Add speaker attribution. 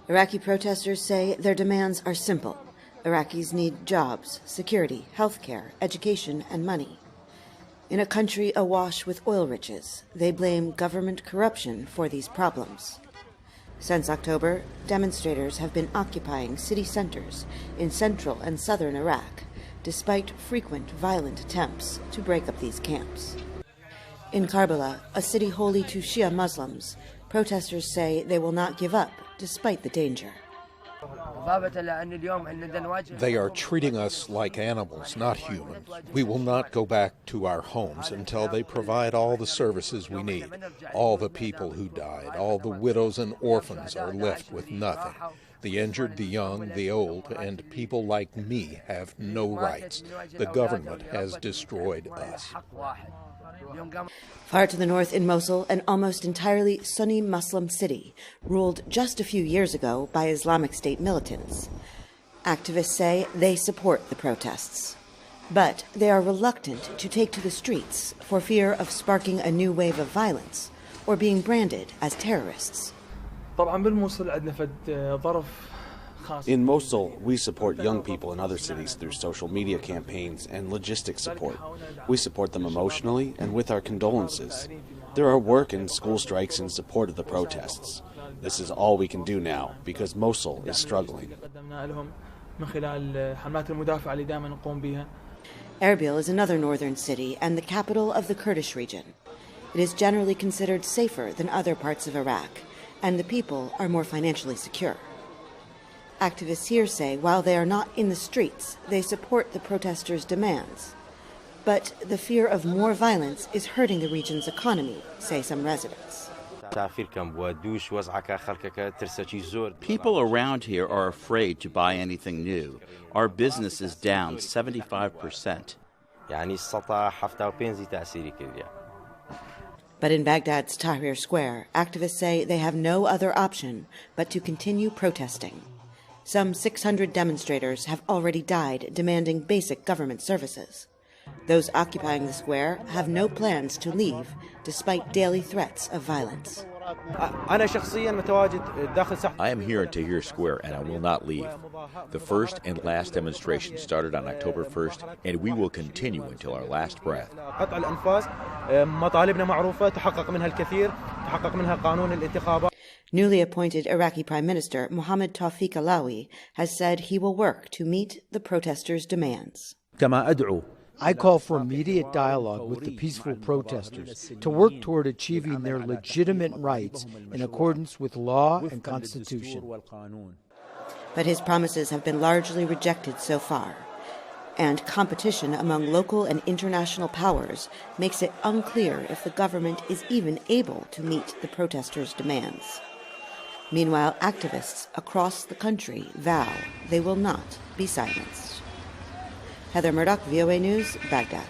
Speaker 1: Iraqi protesters say their demands are simple. Iraqis need jobs, security, health care, education, and money. In a country awash with oil riches, they blame government corruption for these problems. Since October, demonstrators have been occupying city centers in central and southern Iraq, despite frequent violent attempts to break up these camps. In Karbala, a city holy to Shia Muslims, protesters say they will not give up despite the danger.
Speaker 2: They are treating us like animals, not humans. We will not go back to our homes until they provide all the services we need. All the people who died, all the widows and orphans are left with nothing. The injured, the young, the old, and people like me have no rights. The government has destroyed us.
Speaker 1: Far to the north in Mosul, an almost entirely Sunni Muslim city, ruled just a few years ago by Islamic State militants. Activists say they support the protests, but they are reluctant to take to the streets for fear of sparking a new wave of violence or being branded as terrorists.
Speaker 3: In Mosul, we support young people in other cities through social media campaigns and logistics support. We support them emotionally and with our condolences. There are work and school strikes in support of the protests. This is all we can do now because Mosul is struggling.
Speaker 1: Irbil is another northern city and the capital of the Kurdish region. It is generally considered safer than other parts of Iraq, and the people are more financially secure. Activists here say while they are not in the streets, they support the protesters' demands. But the fear of more violence is hurting the region's economy, say some residents.
Speaker 4: People around here are afraid to buy anything new. Our business is down 75%.
Speaker 1: But in Baghdad's Tahrir Square, activists say they have no other option but to continue protesting. Some 600 demonstrators have already died demanding basic government services. Those occupying the square have no plans to leave, despite daily threats of violence.
Speaker 5: I am here in Tahrir Square and I will not leave. The first and last demonstration started on October 1st, and we will continue until our last breath.
Speaker 1: Newly appointed Iraqi Prime Minister Mohammed Tawfiq Allawi has said he will work to meet the protesters' demands.
Speaker 6: I call for immediate dialogue with the peaceful protesters to work toward achieving their legitimate rights in accordance with law and constitution.
Speaker 1: But his promises have been largely rejected so far, and competition among local and international powers makes it unclear if the government is even able to meet the protesters' demands. Meanwhile, activists across the country vow they will not be silenced. Heather Murdock, VOA News, Baghdad.